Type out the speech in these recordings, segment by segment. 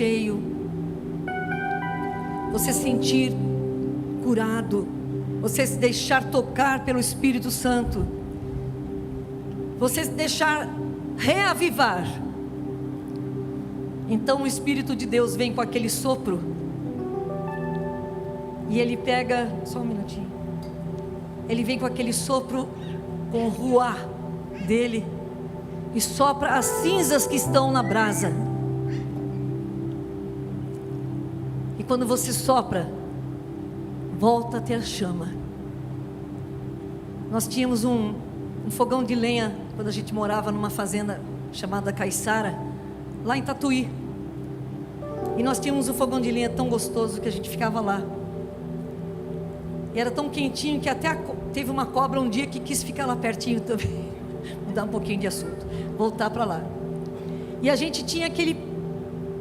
cheio, você sentir curado, você se deixar tocar pelo Espírito Santo, você se deixar reavivar, então o Espírito de Deus vem com aquele sopro, e Ele pega, só um minutinho, Ele vem com aquele sopro, com o ruá dele, e sopra as cinzas que estão na brasa. E quando você sopra, volta a ter a chama. Nós tínhamos um fogão de lenha quando a gente morava numa fazenda chamada Caiçara, lá em Tatuí. E nós tínhamos um fogão de lenha tão gostoso que a gente ficava lá. E era tão quentinho que até teve uma cobra um dia que quis ficar lá pertinho também. Mudar um pouquinho de assunto, voltar para lá. E a gente tinha aquele,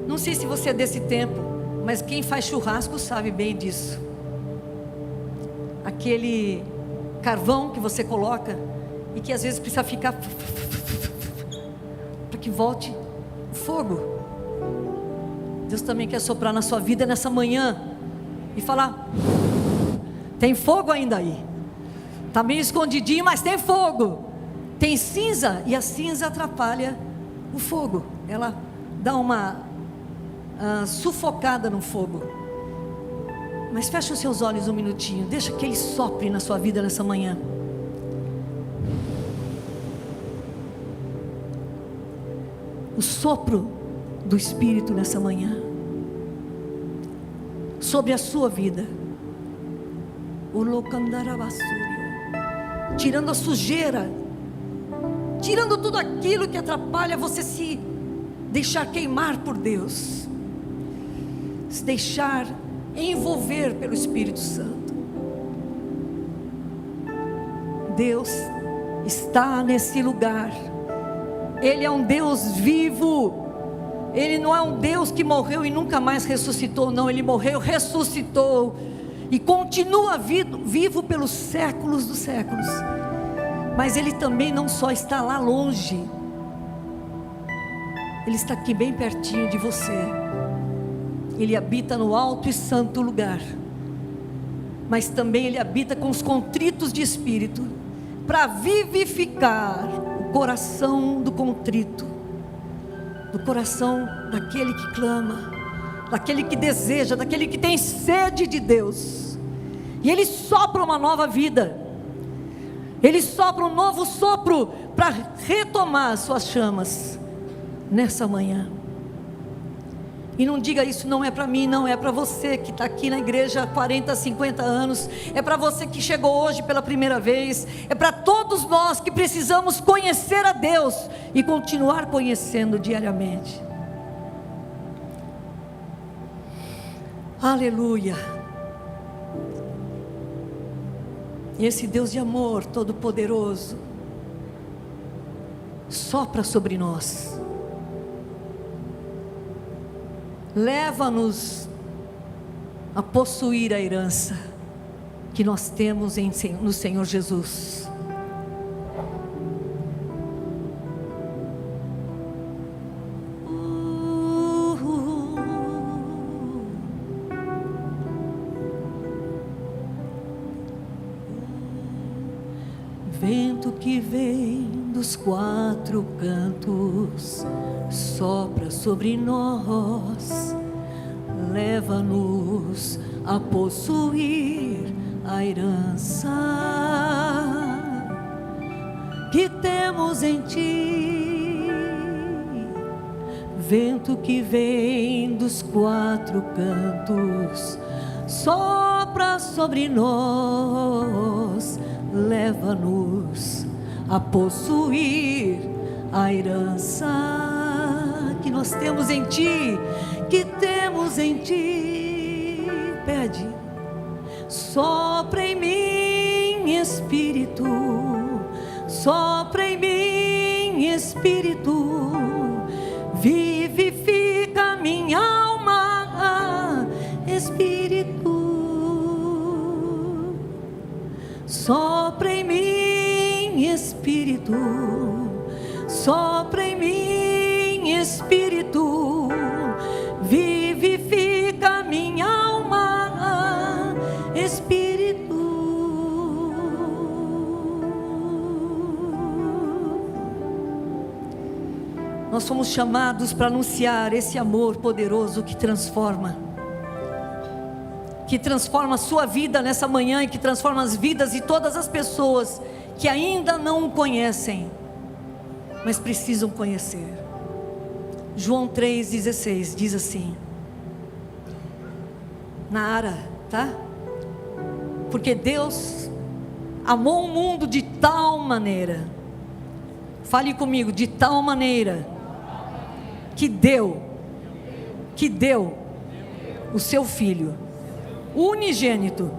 não sei se você é desse tempo, mas quem faz churrasco sabe bem disso. Aquele carvão que você coloca e que às vezes precisa ficar para que volte o fogo. Deus também quer soprar na sua vida nessa manhã e falar: tem fogo ainda aí, está meio escondidinho, mas tem fogo. Tem cinza, e a cinza atrapalha o fogo, ela dá uma sufocada no fogo. Mas fecha os seus olhos um minutinho, deixa que Ele sopre na sua vida nessa manhã. O sopro do Espírito nessa manhã, sobre a sua vida, tirando a sujeira, tirando tudo aquilo que atrapalha você se deixar queimar por Deus, se deixar envolver pelo Espírito Santo. Deus está nesse lugar. Ele é um Deus vivo. Ele não é um Deus que morreu e nunca mais ressuscitou, não. Ele morreu, ressuscitou e continua vivo pelos séculos dos séculos. Mas Ele também não só está lá longe, Ele está aqui bem pertinho de você. Ele habita no alto e santo lugar, mas também Ele habita com os contritos de espírito, para vivificar o coração do contrito, do coração daquele que clama, daquele que deseja, daquele que tem sede de Deus. E Ele sopra uma nova vida, Ele sopra um novo sopro para retomar as suas chamas nessa manhã. E não diga: isso não é para mim. Não, é para você que está aqui na igreja há 40, 50 anos. É para você que chegou hoje pela primeira vez. É para todos nós que precisamos conhecer a Deus e continuar conhecendo diariamente. Aleluia. E esse Deus de amor todo-poderoso sopra sobre nós, leva-nos a possuir a herança que nós temos no Senhor Jesus. Vento que vem dos quatro cantos, sopra sobre nós, leva-nos a possuir a herança que temos em Ti. Vento que vem dos quatro cantos, sopra sobre nós, leva-nos a possuir a herança que nós temos em Ti, que temos em Ti. Pede: sopra em mim, Espírito, sopra em mim, Espírito, vivifica minha alma, Espírito. Sopra em mim, Espírito, sopra em mim, Espírito, vivifica minha alma, Espírito. Nós somos chamados para anunciar esse amor poderoso que transforma a sua vida nessa manhã, e que transforma as vidas de todas as pessoas que ainda não o conhecem, mas precisam conhecer. João 3,16 diz assim: Nara, tá? Porque Deus amou o mundo de tal maneira, fale comigo, de tal maneira, que deu o seu Filho unigênito,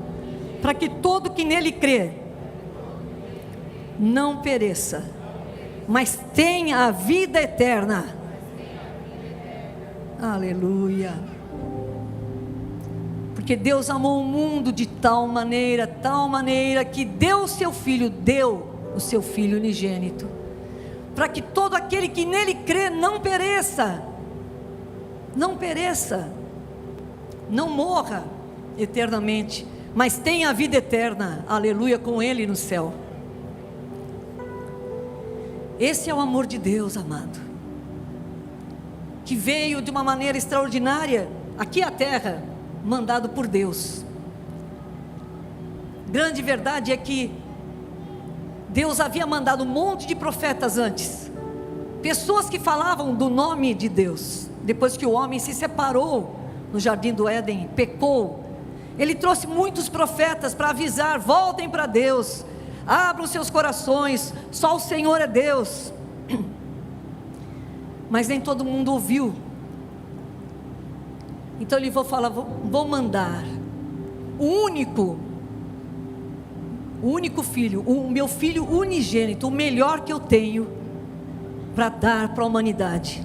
para que todo que nele crê não pereça, mas tenha a vida eterna. Aleluia. Porque Deus amou o mundo de tal maneira, que deu o seu Filho unigênito, para que todo aquele que nele crê não pereça, não morra eternamente, mas tenha a vida eterna, aleluia, com Ele no céu. Esse é o amor de Deus, amado, que veio de uma maneira extraordinária aqui à terra, mandado por Deus. Grande verdade é que Deus havia mandado um monte de profetas antes, pessoas que falavam do nome de Deus. Depois que o homem se separou no jardim do Éden, pecou, Ele trouxe muitos profetas para avisar: voltem para Deus, abram seus corações, só o Senhor é Deus. Mas nem todo mundo ouviu. Então Ele vou mandar o único filho, o meu Filho unigênito, o melhor que eu tenho para dar para a humanidade.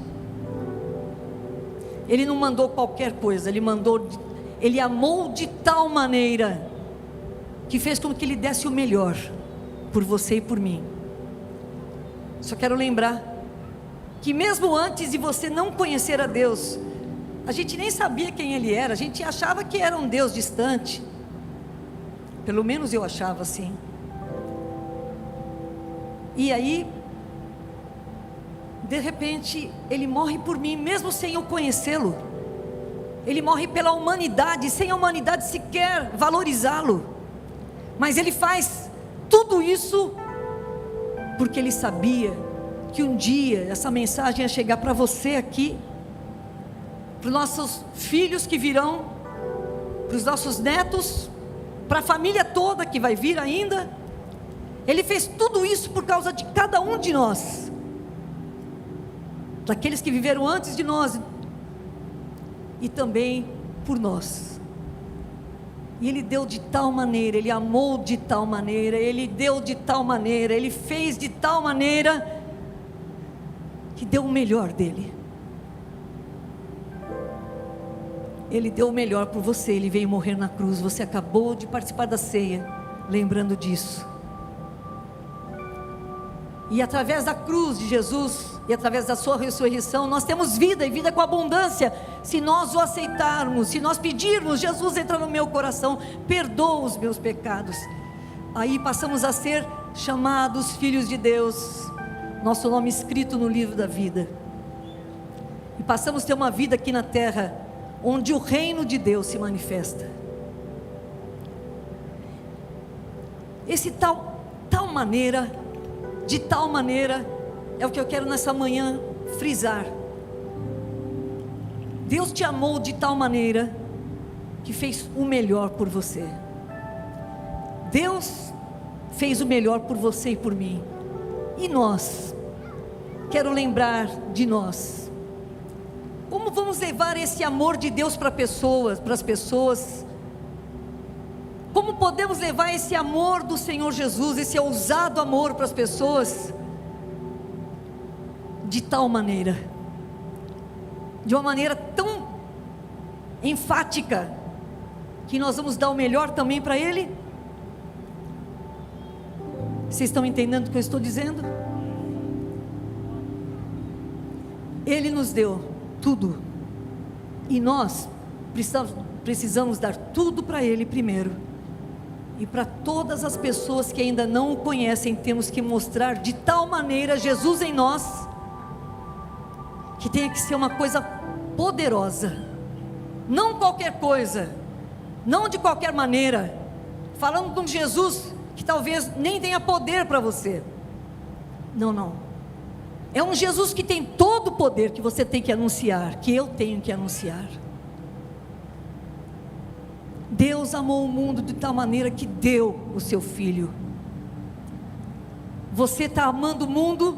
Ele não mandou qualquer coisa, Ele amou de tal maneira, que fez com que Ele desse o melhor, por você e por mim. Só quero lembrar, que mesmo antes de você não conhecer a Deus, a gente nem sabia quem Ele era, a gente achava que era um Deus distante, pelo menos eu achava assim. E aí, de repente, Ele morre por mim, mesmo sem eu conhecê-lo. Ele morre pela humanidade, sem a humanidade sequer valorizá-lo. Mas Ele faz tudo isso, porque Ele sabia que um dia essa mensagem ia chegar para você aqui, para os nossos filhos que virão, para os nossos netos, para a família toda que vai vir ainda. Ele fez tudo isso por causa de cada um de nós, daqueles que viveram antes de nós, e também por nós. E Ele deu de tal maneira, Ele amou de tal maneira, Ele deu de tal maneira, Ele fez de tal maneira, que deu o melhor dEle. Ele deu o melhor por você, Ele veio morrer na cruz. Você acabou de participar da ceia, lembrando disso. E através da cruz de Jesus, e através da sua ressurreição, nós temos vida, e vida com abundância, se nós o aceitarmos, se nós pedirmos: Jesus, entra no meu coração, perdoa os meus pecados. Aí passamos a ser chamados filhos de Deus, nosso nome escrito no livro da vida, e passamos a ter uma vida aqui na terra, onde o reino de Deus se manifesta. Esse tal maneira, de tal maneira, é o que eu quero nessa manhã frisar. Deus te amou de tal maneira, que fez o melhor por você. Deus fez o melhor por você e por mim. E nós, quero lembrar de nós. Como vamos levar esse amor de Deus para as pessoas? Como podemos levar esse amor do Senhor Jesus, esse ousado amor para as pessoas? De tal maneira, de uma maneira tão enfática, que nós vamos dar o melhor também para Ele. Vocês estão entendendo o que eu estou dizendo? Ele nos deu tudo, E nós precisamos dar tudo para Ele primeiro. E para todas as pessoas que ainda não o conhecem, temos que mostrar de tal maneira Jesus em nós, que tenha que ser uma coisa poderosa, não qualquer coisa, não de qualquer maneira, falando de um Jesus que talvez nem tenha poder para você. Não, é um Jesus que tem todo o poder, que você tem que anunciar, que eu tenho que anunciar. Deus amou o mundo de tal maneira que deu o seu Filho. Você está amando o mundo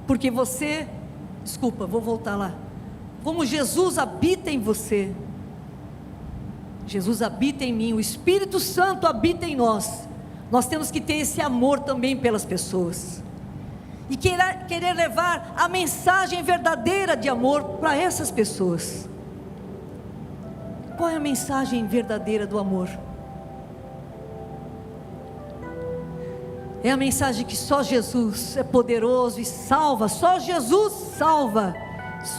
porque você, vou voltar lá, como Jesus habita em você, Jesus habita em mim, o Espírito Santo habita em nós. Nós temos que ter esse amor também pelas pessoas, e querer levar a mensagem verdadeira de amor para essas pessoas. Qual é a mensagem verdadeira do amor? É a mensagem que só Jesus é poderoso e salva, só Jesus salva,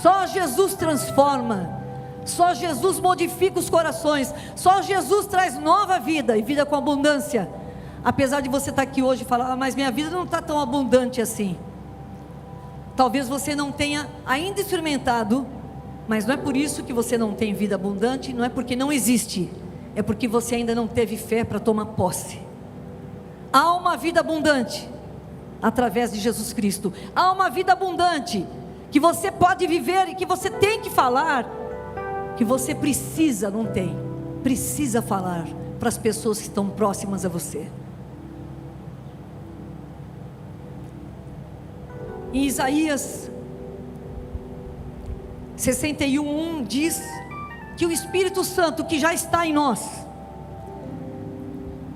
só Jesus transforma, só Jesus modifica os corações, só Jesus traz nova vida e vida com abundância. Apesar de você estar aqui hoje e falar, mas minha vida não está tão abundante assim. Talvez você não tenha ainda experimentado, mas não é por isso que você não tem vida abundante, não é porque não existe, é porque você ainda não teve fé para tomar posse. Há uma vida abundante através de Jesus Cristo, há uma vida abundante que você pode viver e que você tem que falar, que você precisa falar para as pessoas que estão próximas a você. Em Isaías 61:1 diz que o Espírito Santo que já está em nós,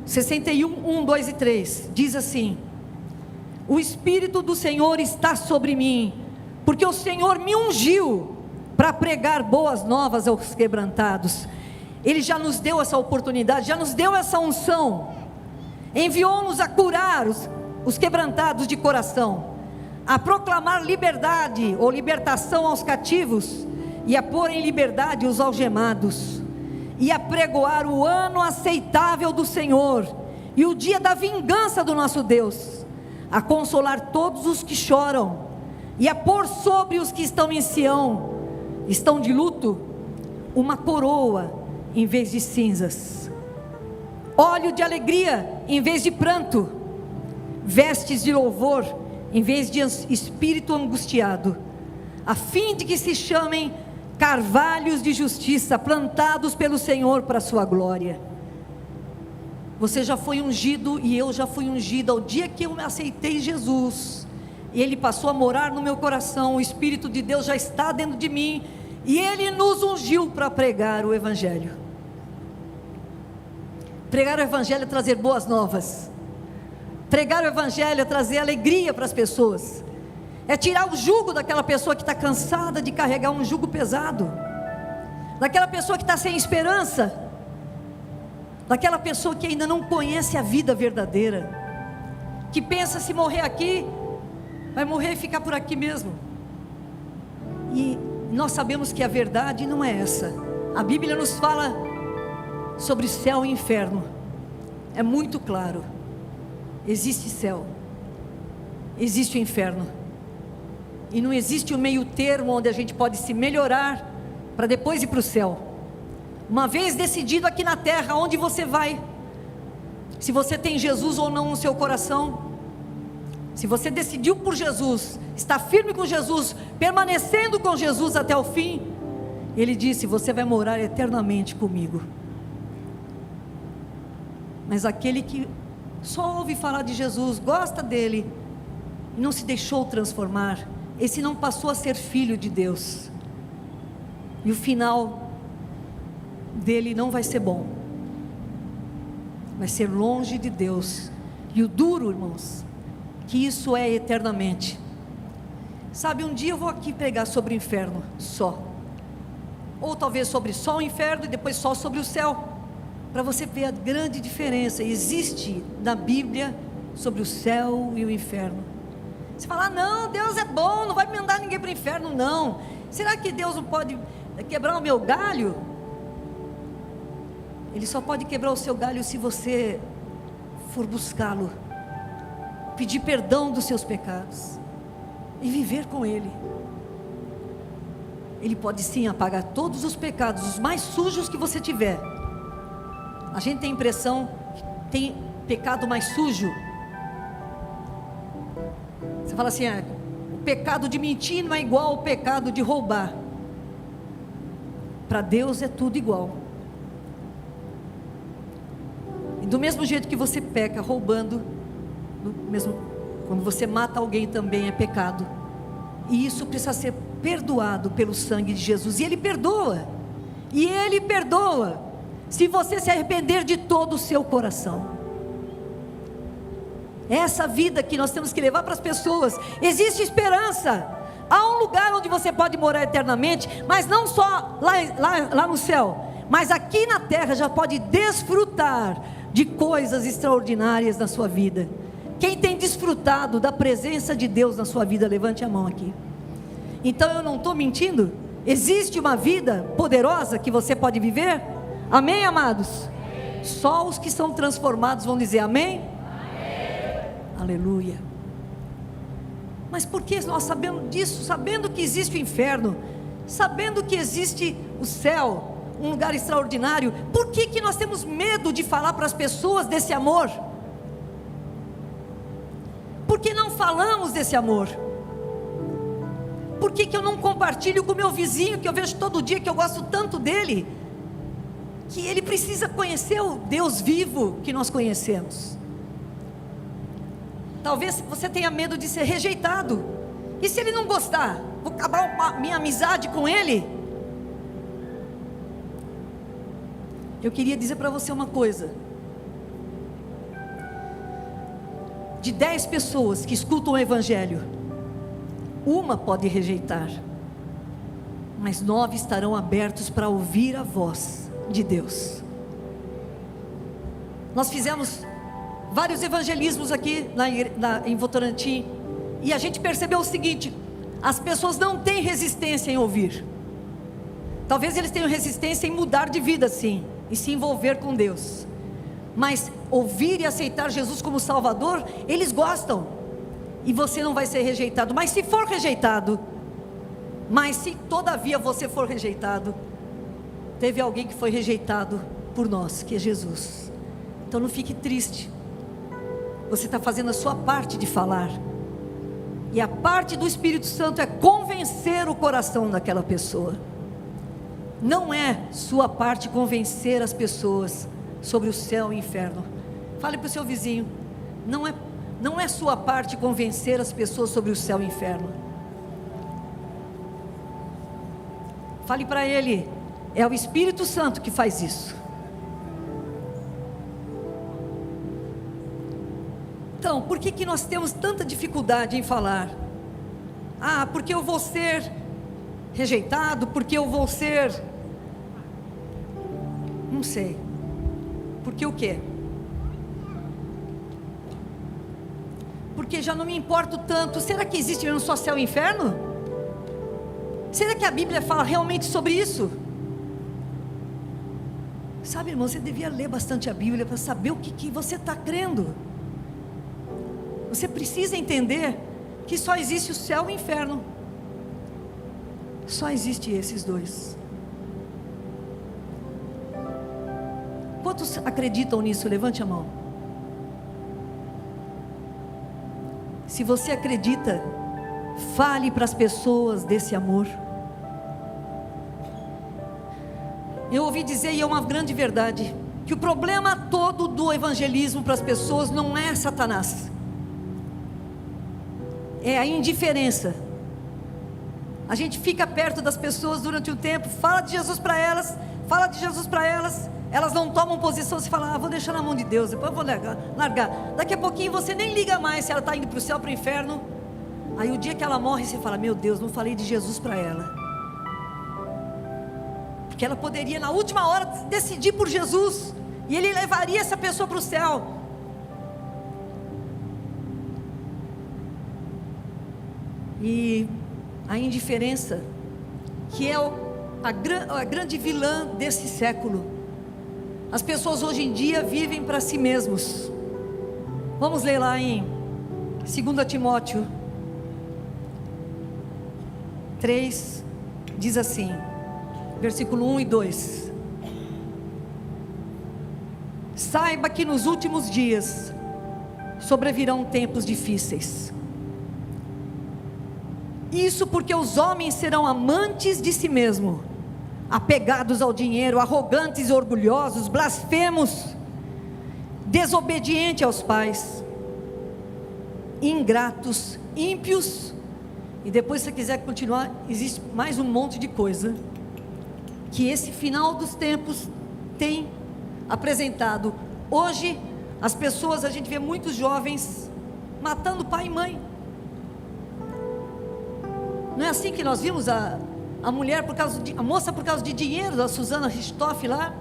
61:1, 2 e 3, diz assim: o Espírito do Senhor está sobre mim, porque o Senhor me ungiu para pregar boas novas aos quebrantados. Ele já nos deu essa oportunidade, já nos deu essa unção, enviou-nos a curar os quebrantados de coração, a proclamar liberdade ou libertação aos cativos, e a pôr em liberdade os algemados, e a pregoar o ano aceitável do Senhor, e o dia da vingança do nosso Deus, a consolar todos os que choram, e a pôr sobre os que estão em Sião, estão de luto, uma coroa em vez de cinzas, óleo de alegria em vez de pranto, vestes de louvor em vez de espírito angustiado, a fim de que se chamem carvalhos de justiça, plantados pelo Senhor para a sua glória. Você já foi ungido e eu já fui ungida. Ao dia que eu aceitei Jesus, Ele passou a morar no meu coração, o Espírito de Deus já está dentro de mim, e Ele nos ungiu para pregar o Evangelho. Pregar o Evangelho é trazer boas novas, pregar o Evangelho é trazer alegria para as pessoas, é tirar o jugo daquela pessoa que está cansada de carregar um jugo pesado, daquela pessoa que está sem esperança, daquela pessoa que ainda não conhece a vida verdadeira, que pensa, se morrer aqui, vai morrer e ficar por aqui mesmo. E nós sabemos que a verdade não é essa. A Bíblia nos fala sobre céu e inferno, é muito claro. Existe céu, existe o inferno, e não existe um meio termo onde a gente pode se melhorar para depois ir para o céu. Uma vez decidido aqui na terra onde você vai, se você tem Jesus ou não no seu coração, se você decidiu por Jesus, está firme com Jesus, permanecendo com Jesus até o fim, Ele disse: você vai morar eternamente comigo. Mas aquele que só ouve falar de Jesus, gosta dele, e não se deixou transformar, esse não passou a ser filho de Deus, e o final dele não vai ser bom, vai ser longe de Deus. E o duro, irmãos, que isso é eternamente. Sabe, um dia eu vou aqui pregar sobre o inferno só, ou talvez sobre só o inferno e depois só sobre o céu, para você ver a grande diferença. Existe na Bíblia sobre o céu e o inferno. Você fala: não, Deus é bom, não vai mandar ninguém para o inferno. Não, será que Deus não pode é quebrar o meu galho. Ele só pode quebrar o seu galho se você for buscá-lo, pedir perdão dos seus pecados e viver com Ele. Ele pode sim apagar todos os pecados, os mais sujos que você tiver. A gente tem a impressão que tem pecado mais sujo. Você fala assim, o pecado de mentir não é igual ao pecado de roubar. Para Deus é tudo igual. E do mesmo jeito que você peca roubando, quando você mata alguém também é pecado. E isso precisa ser perdoado pelo sangue de Jesus. E Ele perdoa. E Ele perdoa, se você se arrepender de todo o seu coração. Essa vida que nós temos que levar para as pessoas. Existe esperança. Há um lugar onde você pode morar eternamente, mas não só lá no céu, mas aqui na terra já pode desfrutar de coisas extraordinárias na sua vida. Quem tem desfrutado da presença de Deus na sua vida, levante a mão aqui. Então eu não estou mentindo? Existe uma vida poderosa que você pode viver? Amém, amados? Só os que são transformados vão dizer amém? Aleluia. Mas por que nós sabendo disso, sabendo que existe o inferno, sabendo que existe o céu, um lugar extraordinário, por que nós temos medo de falar para as pessoas desse amor? Por que não falamos desse amor? Por que eu não compartilho com o meu vizinho, que eu vejo todo dia, que eu gosto tanto dele, que ele precisa conhecer o Deus vivo que nós conhecemos? Talvez você tenha medo de ser rejeitado. E se ele não gostar? Vou acabar minha amizade com ele? Eu queria dizer para você uma coisa. De 10 pessoas que escutam o Evangelho, uma pode rejeitar, mas 9 estarão abertos para ouvir a voz de Deus. Nós fizemos vários evangelismos aqui em Votorantim, e a gente percebeu o seguinte: as pessoas não têm resistência em ouvir. Talvez eles tenham resistência em mudar de vida, sim, e se envolver com Deus, mas ouvir e aceitar Jesus como Salvador, eles gostam. E você não vai ser rejeitado. Mas se for rejeitado, mas se todavia você for rejeitado, teve alguém que foi rejeitado por nós, que é Jesus. Então não fique triste. Você está fazendo a sua parte de falar, e a parte do Espírito Santo é convencer o coração daquela pessoa. Não é sua parte convencer as pessoas sobre o céu e o inferno. Fale para o seu vizinho: não é sua parte convencer as pessoas sobre o céu e o inferno. Fale para ele: é o Espírito Santo que faz isso. Então, por que nós temos tanta dificuldade em falar? Porque eu vou ser rejeitado, porque eu vou ser... não sei. Porque o quê? Porque já não me importo tanto. Será que existe mesmo só céu e inferno? Será que a Bíblia fala realmente sobre isso? Sabe, irmão, você devia ler bastante a Bíblia para saber o que você está crendo. Você precisa entender que só existe o céu e o inferno. Só existe esses dois. Quantos acreditam nisso? Levante a mão. Se você acredita, fale para as pessoas desse amor. Eu ouvi dizer, e é uma grande verdade, que o problema todo do evangelismo para as pessoas não é Satanás, é a indiferença. A gente fica perto das pessoas durante um tempo, fala de Jesus para elas, elas não tomam posição, você fala: vou deixar na mão de Deus, depois eu vou largar. Daqui a pouquinho você nem liga mais se ela está indo para o céu ou para o inferno. Aí o dia que ela morre, você fala: meu Deus, não falei de Jesus para ela. Porque ela poderia na última hora decidir por Jesus, e Ele levaria essa pessoa para o céu. E a indiferença, que é a grande vilã desse século. As pessoas hoje em dia vivem para si mesmos. Vamos ler lá em 2 Timóteo 3, diz assim, versículo 1 e 2: Saiba que nos últimos dias sobrevirão tempos difíceis. Isso porque os homens serão amantes de si mesmos, apegados ao dinheiro, arrogantes e orgulhosos, blasfemos, desobedientes aos pais, ingratos, ímpios. E depois, se você quiser continuar, existe mais um monte de coisa que esse final dos tempos tem apresentado. Hoje as pessoas, a gente vê muitos jovens matando pai e mãe. Não é assim que nós vimos a mulher a moça por causa de dinheiro, da Susana Richthofen lá,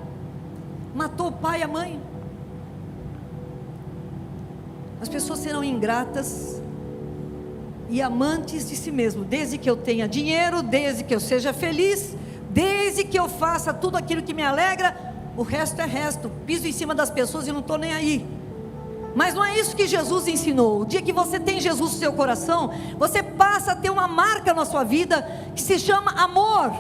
matou o pai e a mãe. As pessoas serão ingratas e amantes de si mesmo, desde que eu tenha dinheiro, desde que eu seja feliz, desde que eu faça tudo aquilo que me alegra, o resto é resto, piso em cima das pessoas e não estou nem aí. Mas não é isso que Jesus ensinou. O dia que você tem Jesus no seu coração, você passa a ter uma marca na sua vida, que se chama amor,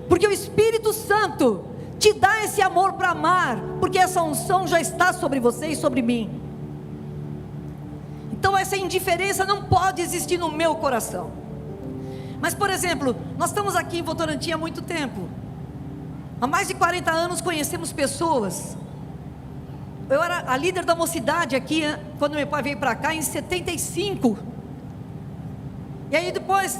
porque o Espírito Santo te dá esse amor para amar, porque essa unção já está sobre você e sobre mim. Então essa indiferença não pode existir no meu coração. Mas, por exemplo, nós estamos aqui em Votorantim há muito tempo. Há mais de 40 anos conhecemos pessoas. Eu era a líder da mocidade aqui, quando meu pai veio para cá, em 75. E aí depois,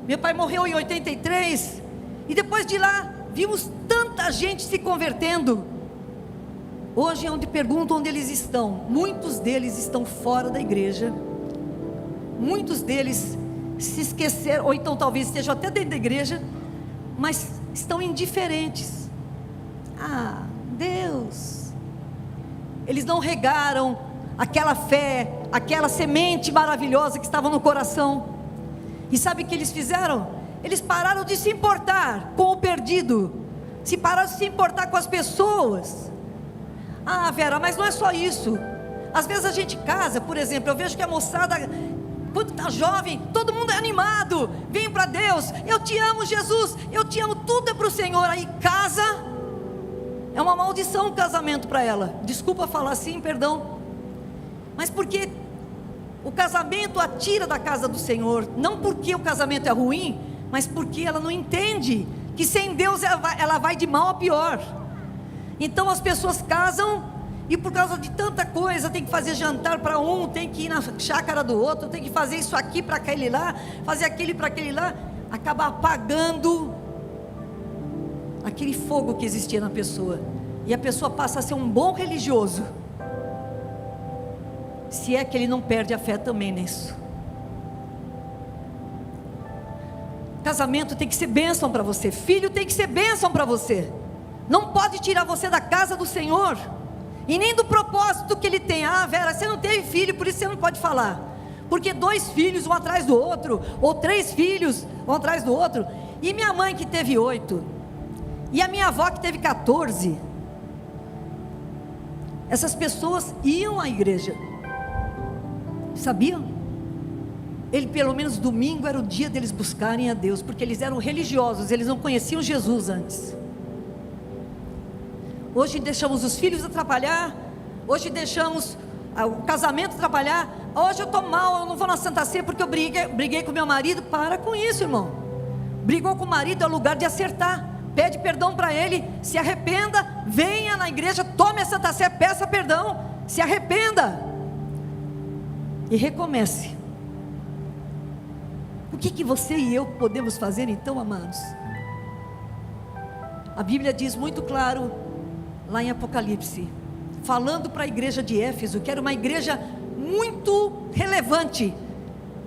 meu pai morreu em 83. E depois de lá, vimos tanta gente se convertendo. Hoje é onde perguntam onde eles estão. Muitos deles estão fora da igreja. Muitos deles se esqueceram, ou então talvez estejam até dentro da igreja, mas estão indiferentes. Ah, Deus! Eles não regaram aquela fé, aquela semente maravilhosa que estava no coração. E sabe o que eles fizeram? Eles pararam de se importar com o perdido, pararam de se importar com as pessoas. Ah, Vera, mas não é só isso. Às vezes a gente casa, por exemplo, eu vejo que a moçada, quando está jovem, todo mundo é animado, vem para Deus, eu te amo, Jesus, eu te amo, tudo é para o Senhor. Aí casa, é uma maldição o casamento para ela. Desculpa falar assim, perdão. Mas porque o casamento a tira da casa do Senhor. Não porque o casamento é ruim, mas porque ela não entende que sem Deus ela vai de mal a pior. Então as pessoas casam, e por causa de tanta coisa, tem que fazer jantar para um, tem que ir na chácara do outro, tem que fazer isso aqui para aquele lá, fazer aquele para aquele lá, acaba apagando aquele fogo que existia na pessoa, e a pessoa passa a ser um bom religioso, se é que ele não perde a fé também nisso. Casamento tem que ser bênção para você, filho tem que ser bênção para você, não pode tirar você da casa do Senhor, e nem do propósito que Ele tem. Ah, Vera, você não teve filho, por isso você não pode falar, porque 2 filhos um atrás do outro, ou 3 filhos um atrás do outro, e minha mãe que teve 8, e a minha avó que teve 14, essas pessoas iam à igreja, sabiam? Ele, pelo menos domingo era o dia deles buscarem a Deus, porque eles eram religiosos, eles não conheciam Jesus antes. Hoje deixamos os filhos atrapalhar, hoje deixamos o casamento atrapalhar. Hoje eu estou mal, eu não vou na Santa Ceia porque eu briguei com meu marido. Para com isso, irmão. Brigou com o marido, é lugar de acertar. Pede perdão para ele, se arrependa, venha na igreja, tome a Santa Ceia, peça perdão, se arrependa e recomece. O que você e eu podemos fazer então, amados? A Bíblia diz muito claro, lá em Apocalipse, falando para a igreja de Éfeso, que era uma igreja muito relevante,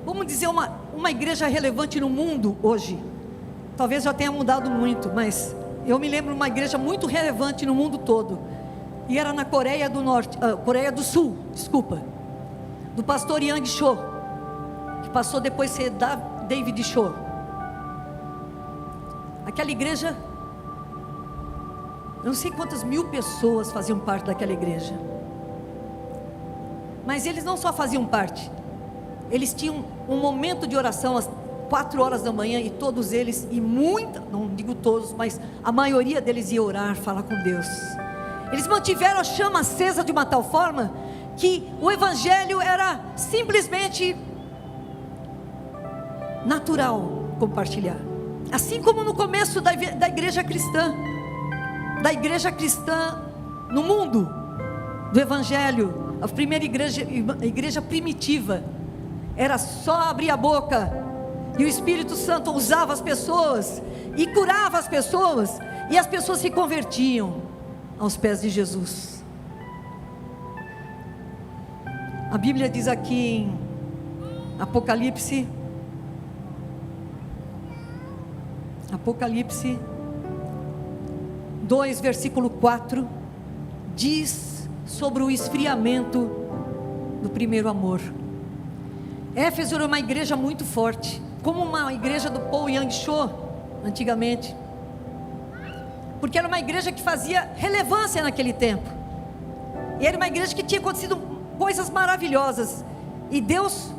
vamos dizer uma igreja relevante no mundo hoje, talvez já tenha mudado muito, mas eu me lembro de uma igreja muito relevante no mundo todo, e era na Coreia do Norte, Coreia do Sul, desculpa, do pastor Yang Cho, que passou depois a ser David Cho. Aquela igreja, eu não sei quantas mil pessoas faziam parte daquela igreja. Mas eles não só faziam parte, eles tinham um momento de oração às 4 horas da manhã, e todos eles, não digo todos, mas a maioria deles ia orar, falar com Deus. Eles mantiveram a chama acesa de uma tal forma, que o evangelho era simplesmente natural compartilhar. Assim como no começo da igreja cristã no mundo, do evangelho, a primeira igreja, a igreja primitiva, era só abrir a boca, e o Espírito Santo usava as pessoas, e curava as pessoas, e as pessoas se convertiam aos pés de Jesus. A Bíblia diz aqui em Apocalipse 2, versículo 4, diz sobre o esfriamento do primeiro amor. Éfeso era uma igreja muito forte, como uma igreja do Paul Yang-cho, antigamente, porque era uma igreja que fazia relevância naquele tempo, e era uma igreja que tinha acontecido coisas maravilhosas, e Deus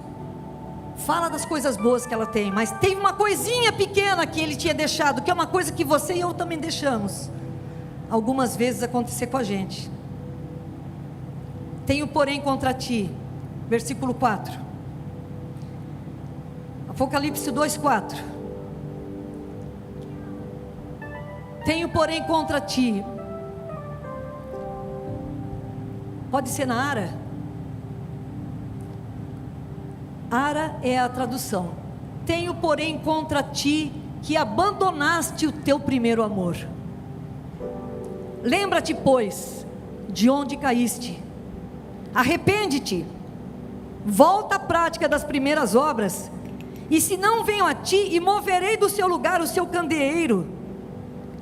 fala das coisas boas que ela tem, mas tem uma coisinha pequena que Ele tinha deixado, que é uma coisa que você e eu também deixamos, algumas vezes acontecer com a gente. Tenho porém contra ti, versículo 4, Apocalipse 2:4. Tenho porém contra ti, pode ser na Ara. Ara é a tradução. Tenho porém contra ti que abandonaste o teu primeiro amor. Lembra-te, pois, de onde caíste, arrepende-te, volta à prática das primeiras obras, e se não venho a ti, e moverei do seu lugar o seu candeeiro,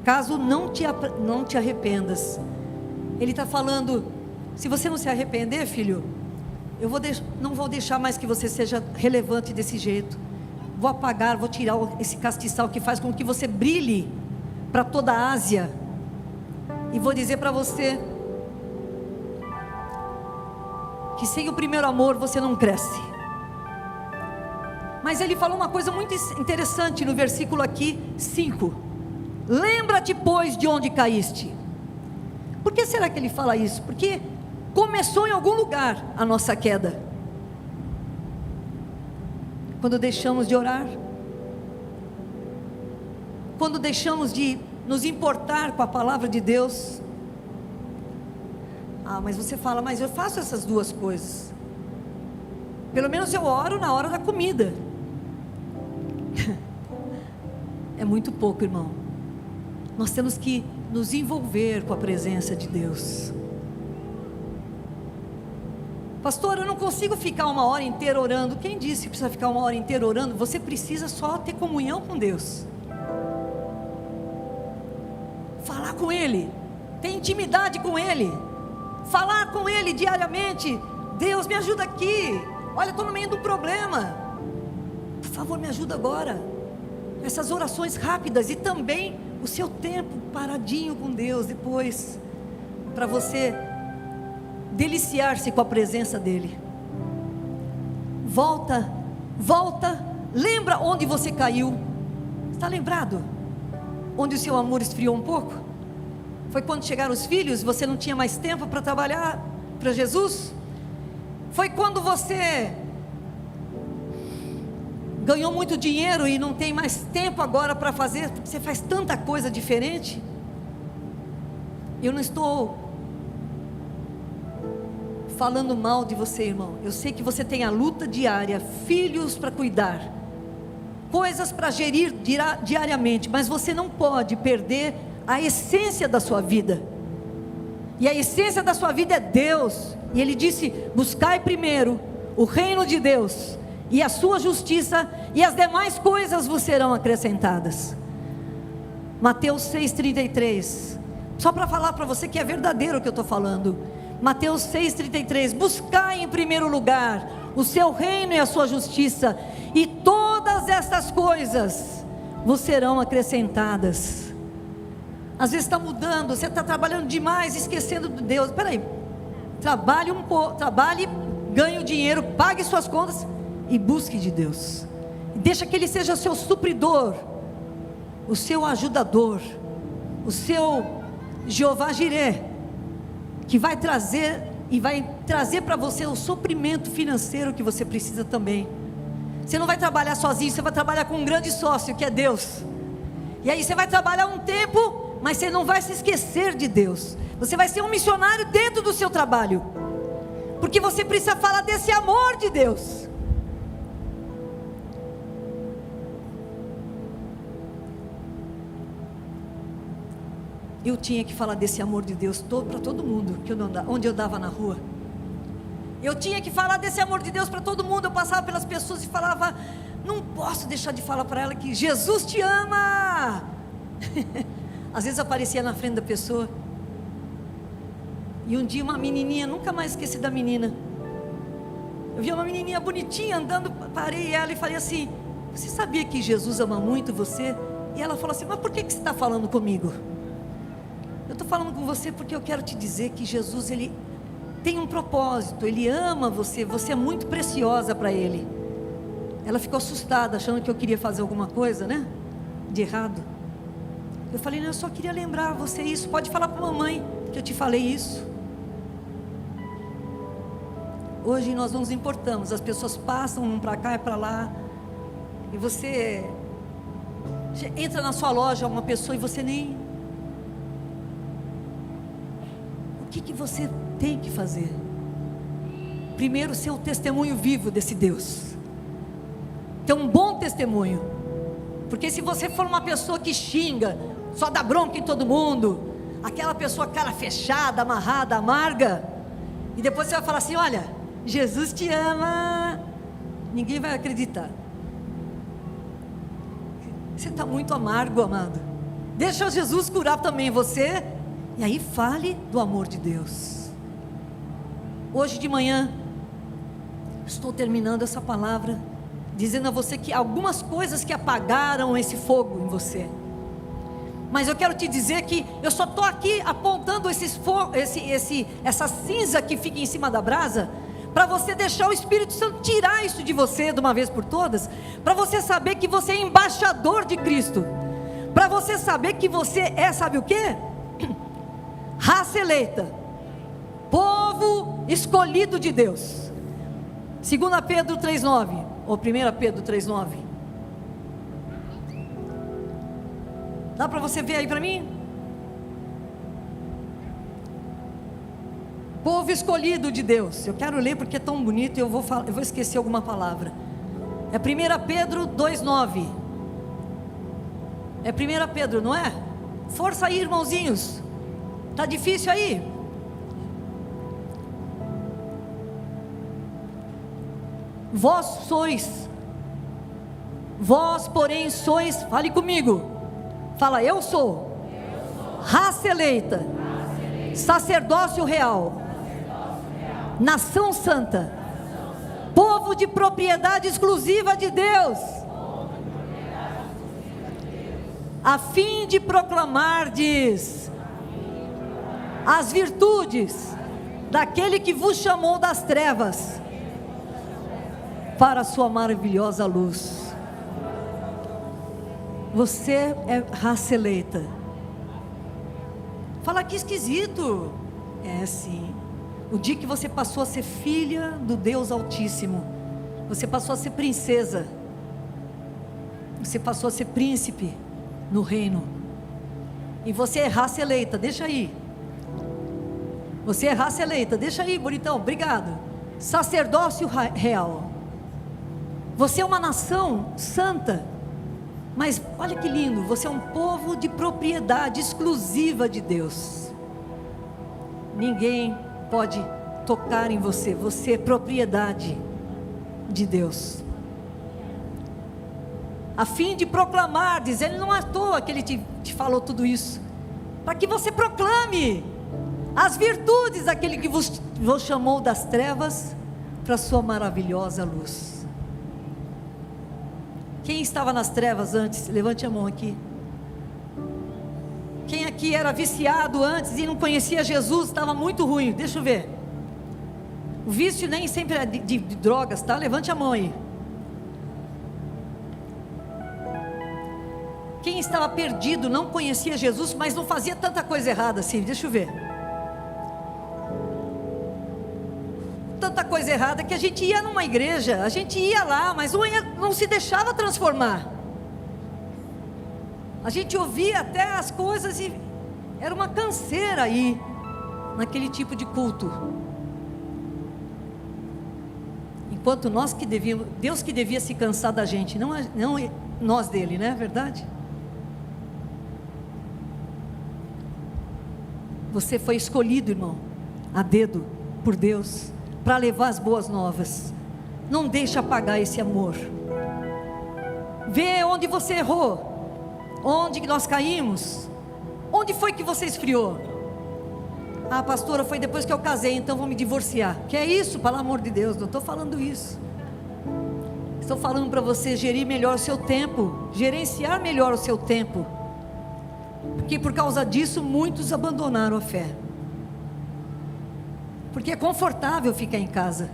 caso não te arrependas. Ele está falando, se você não se arrepender, filho, não vou deixar mais que você seja relevante desse jeito, vou apagar, vou tirar esse castiçal que faz com que você brilhe para toda a Ásia, e vou dizer para você, que sem o primeiro amor você não cresce. Mas ele falou uma coisa muito interessante no versículo aqui 5, lembra-te pois de onde caíste. Por que será que ele fala isso? Porque começou em algum lugar a nossa queda, quando deixamos de orar, quando deixamos de nos importar com a palavra de Deus. Mas você fala, mas eu faço essas duas coisas, pelo menos eu oro na hora da comida. É muito pouco, irmão. Nós temos que nos envolver com a presença de Deus. Pastor, eu não consigo ficar 1 hora inteira orando. Quem disse que precisa ficar 1 hora inteira orando? Você precisa só ter comunhão com Deus, falar com Ele, ter intimidade com Ele, falar com Ele diariamente. Deus, me ajuda aqui, olha, estou no meio do problema, por favor me ajuda agora. Essas orações rápidas, e também o seu tempo paradinho com Deus depois, para você deliciar-se com a presença dEle. Volta, lembra onde você caiu. Está lembrado? Onde o seu amor esfriou um pouco? Foi quando chegaram os filhos, você não tinha mais tempo para trabalhar para Jesus? Foi quando você ganhou muito dinheiro e não tem mais tempo agora para fazer, porque você faz tanta coisa diferente? Eu não estou falando mal de você, irmão. Eu sei que você tem a luta diária, filhos para cuidar, coisas para gerir diariamente, mas você não pode perder a essência da sua vida. E a essência da sua vida é Deus. E Ele disse: buscai primeiro o reino de Deus e a sua justiça, e as demais coisas vos serão acrescentadas. Mateus 6,33. Só para falar para você que é verdadeiro o que eu estou falando. Mateus 6,33. Buscai em primeiro lugar o seu reino e a sua justiça, e todas estas coisas vos serão acrescentadas. Às vezes está mudando, você está trabalhando demais, esquecendo de Deus. Espera aí, trabalhe um pouco, trabalhe, ganhe o dinheiro, pague suas contas e busque de Deus. Deixa que Ele seja seu supridor, o seu ajudador, o seu Jeová Jireh, que vai trazer para você o suprimento financeiro que você precisa também. Você não vai trabalhar sozinho, você vai trabalhar com um grande sócio, que é Deus. E aí você vai trabalhar um tempo, mas você não vai se esquecer de Deus. Você vai ser um missionário dentro do seu trabalho, porque você precisa falar desse amor de Deus. Eu tinha que falar desse amor de Deus para todo mundo, onde eu andava na rua. Eu tinha que falar desse amor de Deus para todo mundo. Eu passava pelas pessoas e falava, não posso deixar de falar para ela que Jesus te ama. Às vezes eu aparecia na frente da pessoa, e um dia uma menininha, nunca mais esqueci da menina. Eu vi uma menininha bonitinha andando, parei ela e falei assim, você sabia que Jesus ama muito você? E ela falou assim, mas por que você está falando comigo? Eu estou falando com você porque eu quero te dizer que Jesus, Ele tem um propósito, Ele ama você, você é muito preciosa para Ele. Ela ficou assustada, achando que eu queria fazer alguma coisa, né, de errado. Eu falei, não, eu só queria lembrar você isso, pode falar para a mamãe que eu te falei isso. Hoje nós não nos importamos, as pessoas passam um para cá e para lá, e você entra na sua loja uma pessoa e você nem... O que você tem que fazer? Primeiro, ser o testemunho vivo desse Deus, ter um bom testemunho, porque se você for uma pessoa que xinga, só dá bronca em todo mundo, aquela pessoa cara fechada, amarrada, amarga, e depois você vai falar assim, olha, Jesus te ama, ninguém vai acreditar. Você está muito amargo, amado. Deixa Jesus curar também você, e aí fale do amor de Deus. Hoje de manhã, estou terminando essa palavra, dizendo a você que algumas coisas que apagaram esse fogo em você, mas eu quero te dizer que eu só estou aqui apontando essa cinza que fica em cima da brasa, para você deixar o Espírito Santo tirar isso de você de uma vez por todas, para você saber que você é embaixador de Cristo, para você saber que você é, sabe o que? Raça eleita, povo escolhido de Deus. 2 Pedro 3,9 ou 1 Pedro 3,9, dá para você ver aí para mim? Povo escolhido de Deus. Eu quero ler porque é tão bonito e eu vou esquecer alguma palavra. É 1 Pedro 2,9. É 1 Pedro, não é? Força aí, irmãozinhos. Está difícil aí? Vós porém sois, fale comigo, fala, eu sou raça eleita, sacerdócio real, nação santa, povo de propriedade exclusiva de Deus, a fim de proclamardes as virtudes daquele que vos chamou das trevas para a sua maravilhosa luz. Você é raça eleita. Fala que esquisito. É sim. O dia que você passou a ser filha do Deus Altíssimo, você passou a ser princesa, você passou a ser príncipe no reino, e você é raça eleita, deixa aí. Você é raça eleita, deixa aí, bonitão, obrigado. Sacerdócio real. Você é uma nação santa, mas olha que lindo, você é um povo de propriedade exclusiva de Deus. Ninguém pode tocar em você, você é propriedade de Deus. A fim de proclamar, diz, Ele não é à toa que Ele te falou tudo isso, para que você proclame as virtudes daquele que vos chamou das trevas para a sua maravilhosa luz. Quem estava nas trevas antes? Levante a mão aqui. Quem aqui era viciado antes e não conhecia Jesus? Estava muito ruim. Deixa eu ver. O vício nem sempre é de drogas, tá? Levante a mão aí. Quem estava perdido, não conhecia Jesus, mas não fazia tanta coisa errada assim? Deixa eu ver. Tanta coisa errada que a gente ia numa igreja, a gente ia lá, mas não se deixava transformar. A gente ouvia até as coisas e era uma canseira aí, naquele tipo de culto. Enquanto Deus que devia se cansar da gente, não nós dele, não é verdade? Você foi escolhido, irmão, a dedo, por Deus, para levar as boas novas. Não deixe apagar esse amor. Vê onde você errou, onde nós caímos, onde foi que você esfriou. Ah, pastora, foi depois que eu casei, então vou me divorciar. Que é isso, pelo amor de Deus, não estou falando isso. Estou falando para você gerir melhor o seu tempo, gerenciar melhor o seu tempo, porque por causa disso muitos abandonaram a fé. Porque é confortável ficar em casa,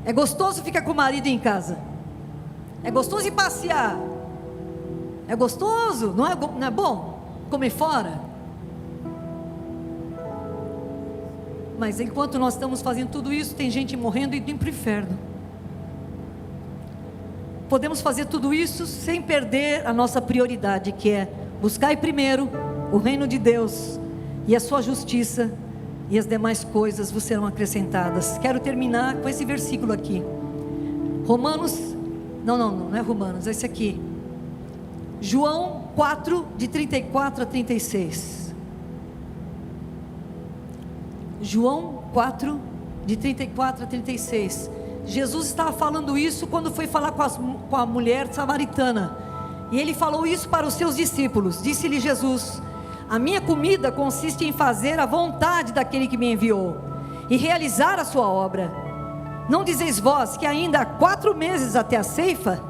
é gostoso ficar com o marido em casa, é gostoso ir passear, é gostoso, não é bom comer fora? Mas enquanto nós estamos fazendo tudo isso, tem gente morrendo e indo para o inferno. Podemos fazer tudo isso sem perder a nossa prioridade, que é buscar primeiro o reino de Deus e a sua justiça, e as demais coisas vos serão acrescentadas. Quero terminar com esse versículo aqui. Não é Romanos, é esse aqui. João 4, de 34 a 36. João 4, de 34 a 36. Jesus estava falando isso quando foi falar com a mulher samaritana. E ele falou isso para os seus discípulos. Disse-lhe Jesus: a minha comida consiste em fazer a vontade daquele que me enviou e realizar a sua obra. Não dizeis vós que ainda há 4 meses até a ceifa?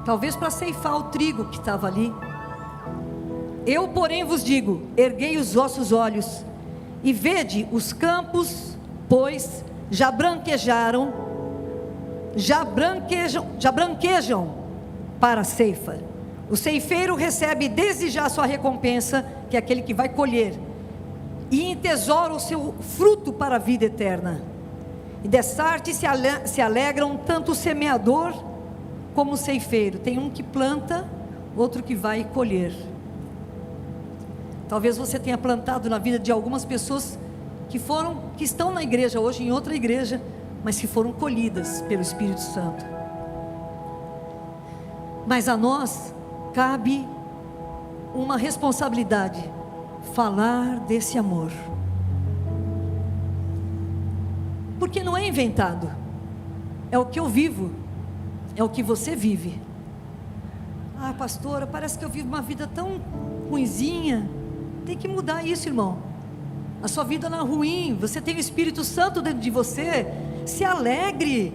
Talvez para ceifar o trigo que estava ali. Eu, porém, vos digo: erguei os vossos olhos e vede os campos, pois já branquejam para a ceifa. O ceifeiro recebe desde já a sua recompensa, que é aquele que vai colher, e entesoura o seu fruto para a vida eterna. E dessa arte se alegram tanto o semeador como o ceifeiro. Tem um que planta, outro que vai colher. Talvez você tenha plantado na vida de algumas pessoas que estão na igreja hoje, em outra igreja, mas que foram colhidas pelo Espírito Santo. Mas a nós cabe uma responsabilidade: falar desse amor, porque não é inventado, é o que eu vivo, é o que você vive. Ah, pastora, parece que eu vivo uma vida tão ruinzinha. Tem que mudar isso, irmão. A sua vida não é ruim, você tem o Espírito Santo dentro de você. Se alegre,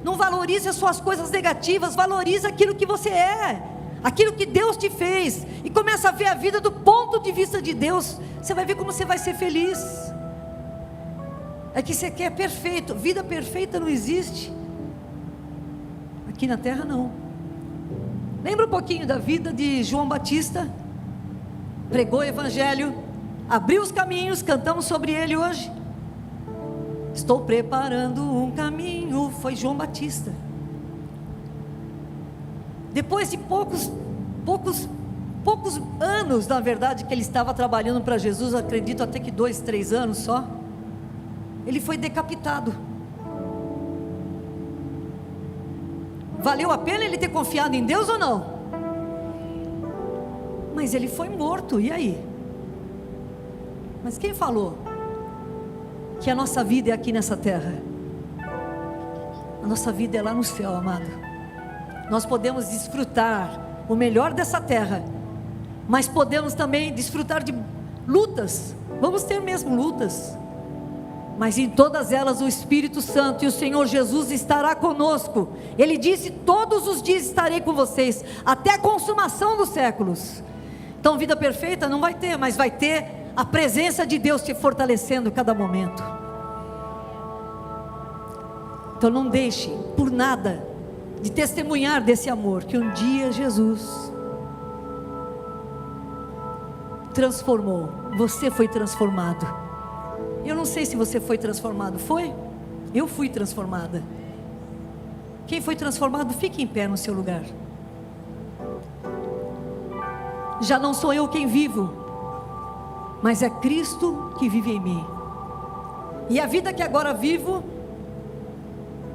não valorize as suas coisas negativas, valorize aquilo que você é, aquilo que Deus te fez, e começa a ver a vida do ponto de vista de Deus. Você vai ver como você vai ser feliz. É que você quer perfeito, vida perfeita não existe, aqui na terra não. Lembra um pouquinho da vida de João Batista? Pregou o evangelho, abriu os caminhos, cantamos sobre ele hoje. Estou preparando um caminho, foi João Batista. Depois de poucos anos, na verdade, que ele estava trabalhando para Jesus, acredito até que 2, 3 anos só, ele foi decapitado. Valeu a pena ele ter confiado em Deus ou não? Mas ele foi morto, e aí? Mas quem falou que a nossa vida é aqui nessa terra? A nossa vida é lá no céu, amado. Nós podemos desfrutar o melhor dessa terra, mas podemos também desfrutar de lutas. Vamos ter mesmo lutas. mas em todas elas o Espírito Santo e o Senhor Jesus estará conosco. Ele disse: todos os dias estarei com vocês, até a consumação dos séculos. Então vida perfeita não vai ter, mas vai ter a presença de Deus te fortalecendo a cada momento. Então não deixe por nada de testemunhar desse amor, que um dia Jesus transformou. Você foi transformado. Eu não sei se você foi transformado. Foi? Eu fui transformada. Quem foi transformado, fique em pé no seu lugar. Já não sou eu quem vivo, mas é Cristo que vive em mim. E a vida que agora vivo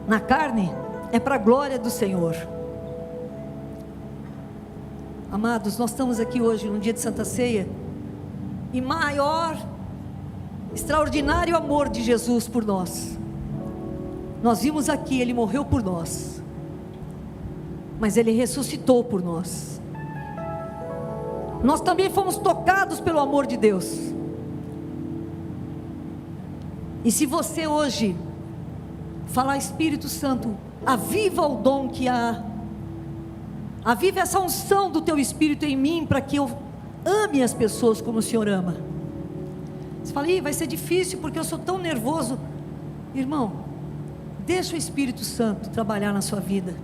na carne é para a glória do Senhor. Amados, nós estamos aqui hoje no dia de Santa Ceia, e maior, extraordinário amor de Jesus por nós. Nós vimos aqui, Ele morreu por nós, mas Ele ressuscitou por nós. Nós também fomos tocados pelo amor de Deus. E se você hoje falar: Espírito Santo, aviva o dom que há, aviva essa unção do Teu Espírito em mim, para que eu ame as pessoas como o Senhor ama. Você fala: vai ser difícil porque eu sou tão nervoso. Irmão, deixa o Espírito Santo trabalhar na sua vida.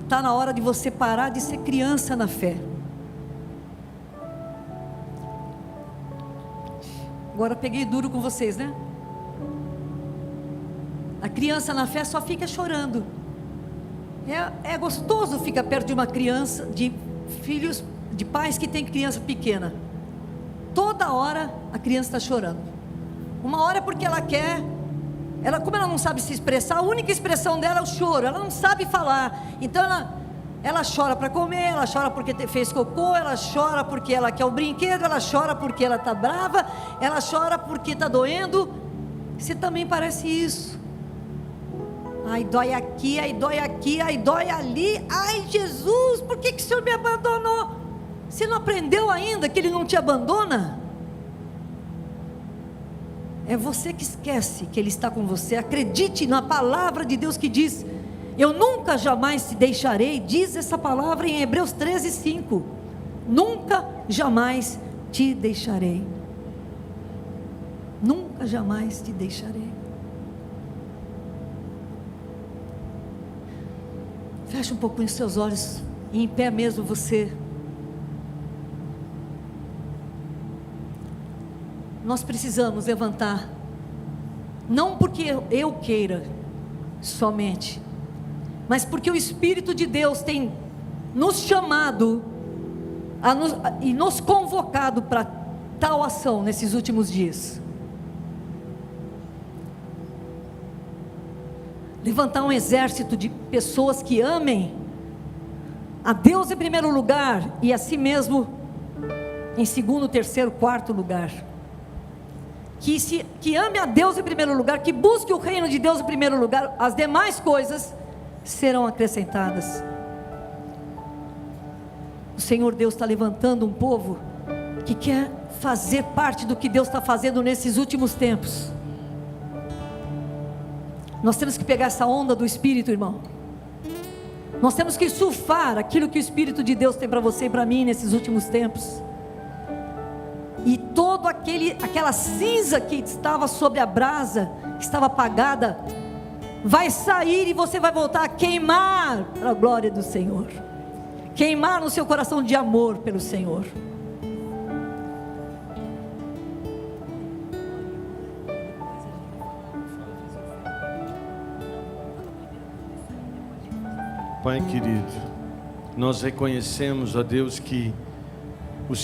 Está na hora de você parar de ser criança na fé. Agora peguei duro com vocês, né? A criança na fé só fica chorando. É gostoso ficar perto de uma criança, de filhos, de pais que têm criança pequena. Toda hora a criança está chorando. Uma hora porque ela quer, como ela não sabe se expressar, a única expressão dela é o choro. Ela não sabe falar. Então ela chora para comer, ela chora porque fez cocô, ela chora porque ela quer o brinquedo, ela chora porque ela está brava, ela chora porque está doendo. Você também parece isso. Ai, dói aqui, ai, dói aqui, ai, dói ali. Ai, Jesus, por que o Senhor me abandonou? Você não aprendeu ainda que Ele não te abandona? É você que esquece que Ele está com você. Acredite na palavra de Deus que diz: eu nunca jamais te deixarei. Diz essa palavra em Hebreus 13:5. Nunca jamais te deixarei. Nunca jamais te deixarei. Fecha um pouquinho os seus olhos, e em pé mesmo você. Nós precisamos levantar, não porque eu queira somente, mas porque o Espírito de Deus tem nos chamado e nos convocado para tal ação nesses últimos dias. Levantar um exército de pessoas que amem a Deus em primeiro lugar, e a si mesmo em segundo, terceiro, quarto lugar. Que ame a Deus em primeiro lugar, que busque o reino de Deus em primeiro lugar. As demais coisas serão acrescentadas. O Senhor Deus está levantando um povo que quer fazer parte do que Deus está fazendo nesses últimos tempos. Nós temos que pegar essa onda do Espírito, irmão. Nós temos que surfar aquilo que o Espírito de Deus tem para você e para mim nesses últimos tempos. E toda aquela cinza que estava sobre a brasa, que estava apagada, vai sair, e você vai voltar a queimar para a glória do Senhor. Queimar no seu coração de amor pelo Senhor. Pai querido, nós reconhecemos, ó Deus, que